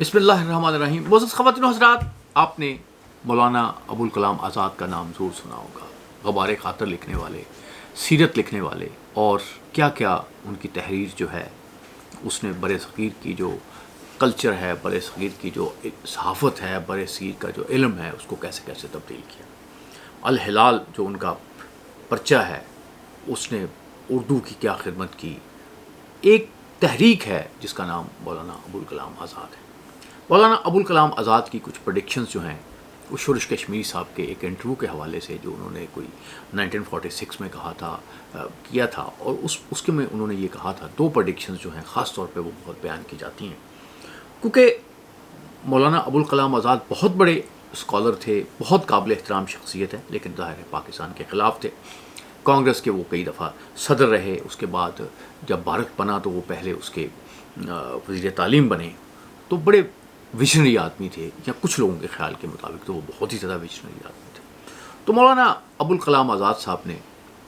بسم اللہ الرحمن الرحیم. معزز خواتین و حضرات، آپ نے مولانا ابوالکلام آزاد کا نام ضرور سنا ہوگا. غبار خاطر لکھنے والے، سیرت لکھنے والے، اور کیا کیا ان کی تحریر جو ہے اس نے برِ صغیر کی جو کلچر ہے، برِ صغیر کی جو صحافت ہے، برِ صغیر کا جو علم ہے، اس کو کیسے کیسے تبدیل کیا. الہلال جو ان کا پرچہ ہے، اس نے اردو کی کیا خدمت کی. ایک تحریک ہے جس کا نام مولانا ابوالکلام آزاد ہے. مولانا ابوالکلام آزاد کی کچھ پریڈکشنز جو ہیں وہ شورش کشمیری صاحب کے ایک انٹرویو کے حوالے سے جو انہوں نے کوئی 1946 میں کہا تھا کیا تھا، اور اس کے میں انہوں نے یہ کہا تھا. دو پریڈکشنز جو ہیں خاص طور پہ وہ بہت بیان کی جاتی ہیں، کیونکہ مولانا ابوالکلام آزاد بہت بڑے اسکالر تھے، بہت قابل احترام شخصیت ہے، لیکن ظاہر ہے پاکستان کے خلاف تھے. کانگریس کے وہ کئی دفعہ صدر رہے، اس کے بعد جب بھارت بنا تو وہ پہلے اس کے وزیر تعلیم بنے. تو بڑے ویژنری آدمی تھے، یا کچھ لوگوں کے خیال کے مطابق تو وہ بہت ہی زیادہ ویژنری آدمی تھے. تو مولانا ابوالکلام آزاد صاحب نے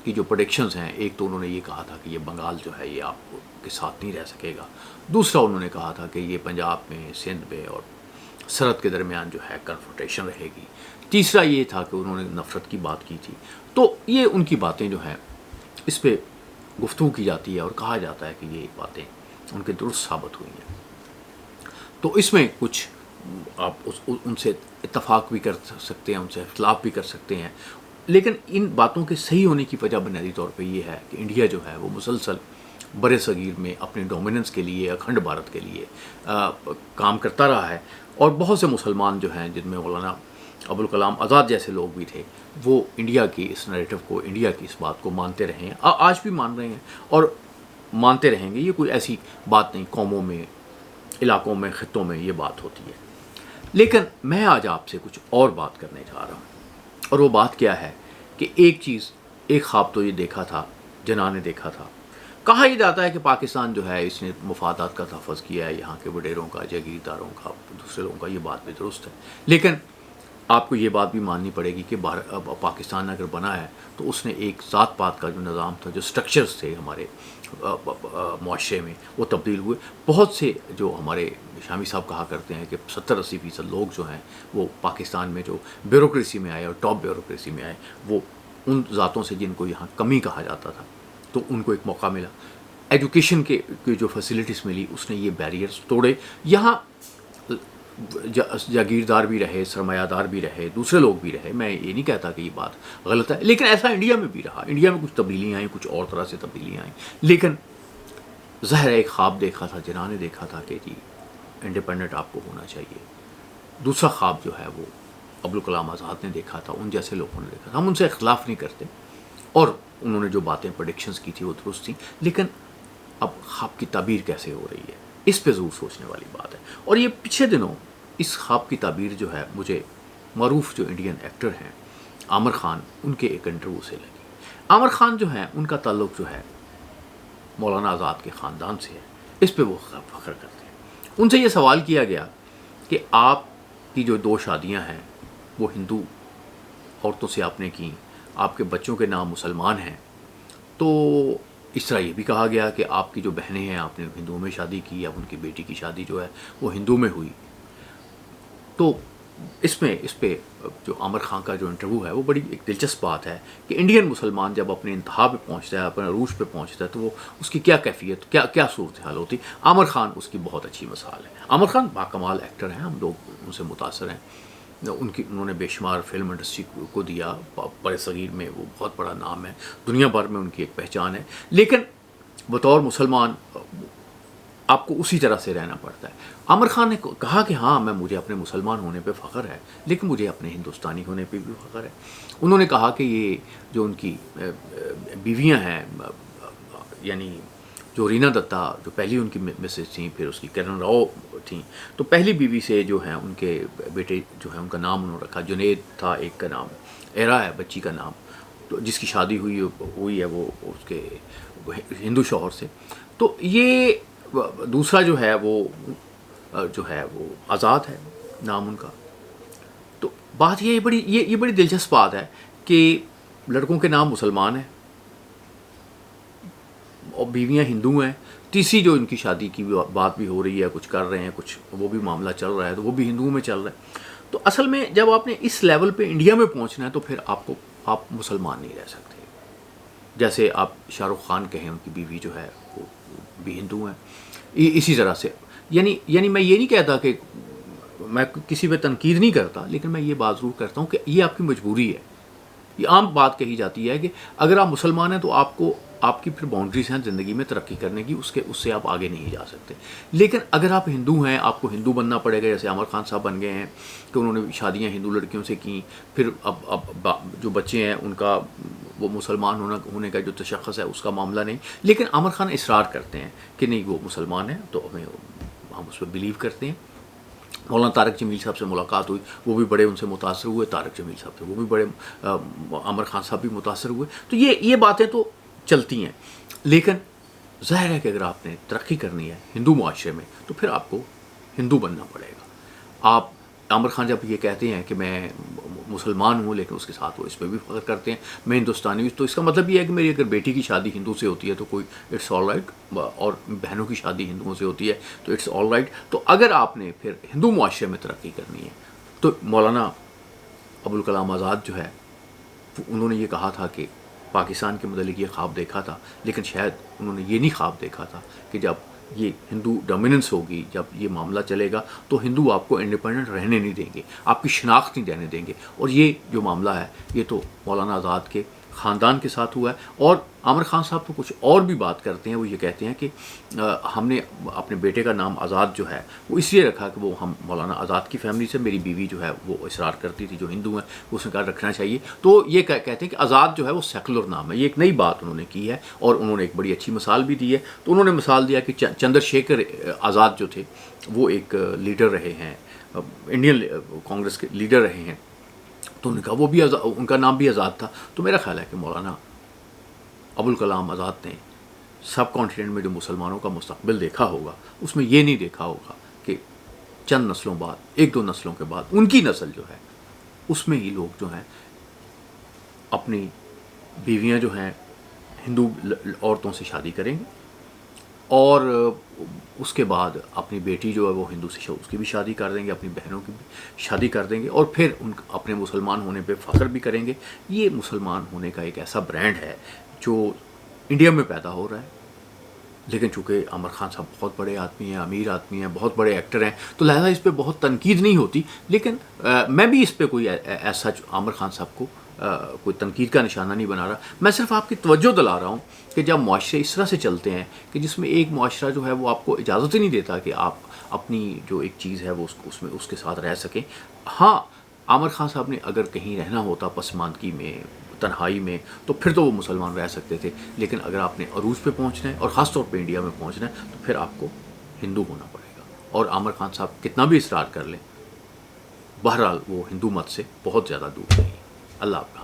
کی جو پریڈکشنز ہیں، ایک تو انہوں نے یہ کہا تھا کہ یہ بنگال جو ہے یہ آپ کے ساتھ نہیں رہ سکے گا. دوسرا انہوں نے کہا تھا کہ یہ پنجاب میں، سندھ میں اور سرحد کے درمیان جو ہے کنفرنٹیشن رہے گی. تیسرا یہ تھا کہ انہوں نے نفرت کی بات کی تھی. تو یہ ان کی باتیں جو ہیں اس پہ گفتگو کی جاتی ہے اور کہا جاتا ہے کہ یہ باتیں ان کے درست ثابت ہوئی ہیں. تو اس میں کچھ آپ ان سے اتفاق بھی کر سکتے ہیں، ان سے اختلاف بھی کر سکتے ہیں، لیکن ان باتوں کے صحیح ہونے کی وجہ بنیادی طور پہ یہ ہے کہ انڈیا جو ہے وہ مسلسل برِ صغیر میں اپنے ڈومیننس کے لیے، اکھنڈ بھارت کے لیے کام کرتا رہا ہے. اور بہت سے مسلمان جو ہیں، جن میں مولانا ابوالکلام آزاد جیسے لوگ بھی تھے، وہ انڈیا کی اس نیریٹو کو، انڈیا کی اس بات کو مانتے رہے ہیں، آج بھی مان رہے ہیں اور مانتے رہیں گے. یہ کوئی ایسی بات نہیں، قوموں میں، علاقوں میں، خطوں میں یہ بات ہوتی ہے. لیکن میں آج آپ سے کچھ اور بات کرنے جا رہا ہوں، اور وہ بات کیا ہے کہ ایک خواب تو یہ دیکھا تھا، جناح نے دیکھا تھا. کہا یہ جاتا ہے کہ پاکستان جو ہے اس نے مفادات کا تحفظ کیا ہے، یہاں کے وڈیروں کا، جاگیرداروں کا، دوسرے لوگوں کا. یہ بات بھی درست ہے، لیکن آپ کو یہ بات بھی ماننی پڑے گی کہ پاکستان اگر بنا ہے تو اس نے ایک ذات پات کا جو نظام تھا، جو سٹرکچرز تھے ہمارے معاشرے میں، وہ تبدیل ہوئے. بہت سے جو ہمارے شامی صاحب کہا کرتے ہیں کہ 70-80% لوگ جو ہیں وہ پاکستان میں جو بیوروکریسی میں آئے اور ٹاپ بیوروکریسی میں آئے، وہ ان ذاتوں سے جن کو یہاں کمی کہا جاتا تھا، تو ان کو ایک موقع ملا. ایجوکیشن کے جو فیسلٹیز ملی، اس نے یہ بیریئرز توڑے. یہاں جاگیردار بھی رہے، سرمایہ دار بھی رہے، دوسرے لوگ بھی رہے. میں یہ نہیں کہتا کہ یہ بات غلط ہے، لیکن ایسا انڈیا میں بھی رہا. انڈیا میں کچھ تبدیلیاں آئیں، کچھ اور طرح سے تبدیلیاں آئیں، لیکن ظاہر ایک خواب دیکھا تھا، جناح نے دیکھا تھا کہ جی انڈیپینڈنٹ آپ کو ہونا چاہیے. دوسرا خواب جو ہے وہ ابوالکلام آزاد نے دیکھا تھا، ان جیسے لوگوں نے دیکھا تھا. ہم ان سے اختلاف نہیں کرتے، اور انہوں نے جو باتیں پریڈکشنز کی تھی وہ درست تھیں، لیکن اب خواب کی تعبیر کیسے ہو رہی ہے، اس پہ ضرور سوچنے والی بات ہے. اور یہ پچھلے دنوں اس خواب کی تعبیر جو ہے مجھے معروف جو انڈین ایکٹر ہیں عامر خان، ان کے ایک انٹرویو سے لگی. عامر خان جو ہیں ان کا تعلق جو ہے مولانا آزاد کے خاندان سے ہے، اس پہ وہ فخر کرتے ہیں. ان سے یہ سوال کیا گیا کہ آپ کی جو 2 شادیاں ہیں وہ ہندو عورتوں سے آپ نے کی، آپ کے بچوں کے نام مسلمان ہیں، تو اس طرح یہ بھی کہا گیا کہ آپ کی جو بہنیں ہیں آپ نے ہندوؤں میں شادی کی، یا ان کی بیٹی کی شادی جو ہے وہ ہندو میں ہوئی. تو اس پہ جو عامر خان کا جو انٹرویو ہے وہ بڑی ایک دلچسپ بات ہے کہ انڈین مسلمان جب اپنے انتہا پہ پہنچتا ہے، اپنے عروج پہ پہنچتا ہے، تو وہ اس کی کیا کیفیت، کیا صورتحال ہوتی. عامر خان اس کی بہت اچھی مثال ہے. عامر خان باکمال ایکٹر ہیں، ہم لوگ ان سے متاثر ہیں. انہوں نے بے شمار فلم انڈسٹری کو دیا، برِ صغیر میں وہ بہت بڑا نام ہے، دنیا بھر میں ان کی ایک پہچان ہے. لیکن بطور مسلمان آپ کو اسی طرح سے رہنا پڑتا ہے. عامر خان نے کہا کہ ہاں مجھے اپنے مسلمان ہونے پہ فخر ہے، لیکن مجھے اپنے ہندوستانی ہونے پہ بھی فخر ہے. انہوں نے کہا کہ یہ جو ان کی بیویاں ہیں، یعنی جو رینا دتا جو پہلی ان کی مسز تھیں، پھر اس کی کرن راؤ تھیں، تو پہلی بیوی سے جو ہیں ان کے بیٹے جو ہیں ان کا نام انہوں نے رکھا جنید تھا، ایک کا نام ایرا ہے بچی کا نام، تو جس کی شادی ہوئی ہے وہ اس کے ہندو شوہر سے. تو یہ دوسرا جو ہے وہ آزاد ہے نام ان کا. تو بات یہ بڑی دلچسپ بات ہے کہ لڑکوں کے نام مسلمان ہیں اور بیویاں ہندو ہیں. تیسری جو ان کی شادی کی بات بھی ہو رہی ہے، کچھ کر رہے ہیں، کچھ وہ بھی معاملہ چل رہا ہے، تو وہ بھی ہندوؤں میں چل رہا ہے. تو اصل میں جب آپ نے اس لیول پہ انڈیا میں پہنچنا ہے تو پھر آپ مسلمان نہیں رہ سکتے. جیسے آپ شاہ رخ خان کہیں، ان کی بیوی جو ہے وہ بھی ہندو ہیں. اسی طرح سے یعنی میں یہ نہیں کہتا کہ میں کسی پہ تنقید نہیں کرتا، لیکن میں یہ بات ضرور کرتا ہوں کہ یہ آپ کی مجبوری ہے. یہ عام بات کہی جاتی ہے کہ اگر آپ مسلمان ہیں تو آپ کی پھر باؤنڈریز ہیں زندگی میں ترقی کرنے کی، اس سے آپ آگے نہیں جا سکتے. لیکن اگر آپ ہندو ہیں، آپ کو ہندو بننا پڑے گا. جیسے عامر خان صاحب بن گئے ہیں کہ انہوں نے شادیاں ہندو لڑکیوں سے کیں، پھر اب جو بچے ہیں ان کا وہ مسلمان ہونے کا جو تشخص ہے اس کا معاملہ نہیں. لیکن عامر خان اصرار کرتے ہیں کہ نہیں وہ مسلمان ہیں، تو ہم اس پہ بلیو کرتے ہیں. مولانا طارق جمیل صاحب سے ملاقات ہوئی، وہ بھی بڑے ان سے متاثر ہوئے. طارق جمیل صاحب سے وہ بھی بڑے، عامر خان صاحب بھی متاثر ہوئے. تو یہ باتیں تو چلتی ہیں. لیکن ظاہر ہے کہ اگر آپ نے ترقی کرنی ہے ہندو معاشرے میں تو پھر آپ کو ہندو بننا پڑے گا. آپ عامر خان جب یہ کہتے ہیں کہ میں مسلمان ہوں، لیکن اس کے ساتھ وہ اس پہ بھی فخر کرتے ہیں میں ہندوستانی ہوں، تو اس کا مطلب یہ ہے کہ میری اگر بیٹی کی شادی ہندو سے ہوتی ہے تو کوئی اٹس آل رائٹ، اور بہنوں کی شادی ہندوؤں سے ہوتی ہے تو اٹس آل رائٹ. تو اگر آپ نے پھر ہندو معاشرے میں ترقی کرنی ہے تو مولانا ابوالکلام آزاد جو ہے انہوں نے یہ کہا تھا کہ پاکستان کے متعلق یہ خواب دیکھا تھا، لیکن شاید انہوں نے یہ نہیں خواب دیکھا تھا کہ جب یہ ہندو ڈومیننس ہوگی، جب یہ معاملہ چلے گا تو ہندو آپ کو انڈیپینڈنٹ رہنے نہیں دیں گے، آپ کی شناخت نہیں دینے دیں گے. اور یہ جو معاملہ ہے یہ تو مولانا آزاد کے خاندان کے ساتھ ہوا ہے. اور عامر خان صاحب تو کچھ اور بھی بات کرتے ہیں. وہ یہ کہتے ہیں کہ ہم نے اپنے بیٹے کا نام آزاد جو ہے وہ اس لیے رکھا کہ وہ ہم مولانا آزاد کی فیملی سے، میری بیوی جو ہے وہ اصرار کرتی تھی جو ہندو ہیں اس نے کہا رکھنا چاہیے. تو یہ کہتے ہیں کہ آزاد جو ہے وہ سیکولر نام ہے. یہ ایک نئی بات انہوں نے کی ہے اور انہوں نے ایک بڑی اچھی مثال بھی دی ہے. تو انہوں نے مثال دیا کہ چندر شیکھر آزاد جو تھے وہ ایک لیڈر رہے ہیں، انڈین کانگریس کے لیڈر رہے ہیں. تو انہوں نے کہا وہ بھی ان کا نام بھی آزاد تھا. تو میرا خیال ہے کہ مولانا ابوالکلام آزاد نے سب کانٹیننٹ میں جو مسلمانوں کا مستقبل دیکھا ہوگا اس میں یہ نہیں دیکھا ہوگا کہ چند نسلوں بعد، ایک دو نسلوں کے بعد ان کی نسل جو ہے اس میں ہی لوگ جو ہیں اپنی بیویاں جو ہیں ہندو عورتوں سے شادی کریں گے، اور اس کے بعد اپنی بیٹی جو ہے وہ ہندو سے اس کی بھی شادی کر دیں گے، اپنی بہنوں کی بھی شادی کر دیں گے، اور پھر اپنے مسلمان ہونے پہ فخر بھی کریں گے. یہ مسلمان ہونے کا ایک ایسا برانڈ ہے جو انڈیا میں پیدا ہو رہا ہے. لیکن چونکہ عامر خان صاحب بہت بڑے آدمی ہیں، امیر آدمی ہیں، بہت بڑے ایکٹر ہیں، تو لہذا اس پہ بہت تنقید نہیں ہوتی. لیکن میں بھی اس پہ کوئی ایسا عامر خان صاحب کو کوئی تنقید کا نشانہ نہیں بنا رہا. میں صرف آپ کی توجہ دلا رہا ہوں کہ جب معاشرے اس طرح سے چلتے ہیں کہ جس میں ایک معاشرہ جو ہے وہ آپ کو اجازت ہی نہیں دیتا کہ آپ اپنی جو ایک چیز ہے وہ اس کے ساتھ رہ سکیں. ہاں عامر خان صاحب نے اگر کہیں رہنا ہوتا پسماندگی میں، تنہائی میں، تو پھر تو وہ مسلمان رہ سکتے تھے. لیکن اگر آپ نے عروج پہ پہنچنا ہے اور خاص طور پہ انڈیا میں پہنچنا ہے تو پھر آپ کو ہندو ہونا پڑے گا. اور عامر خان صاحب کتنا بھی اصرار کر لیں، بہرحال وہ ہندو مت سے بہت زیادہ دور نہیں. اللہ حافظ.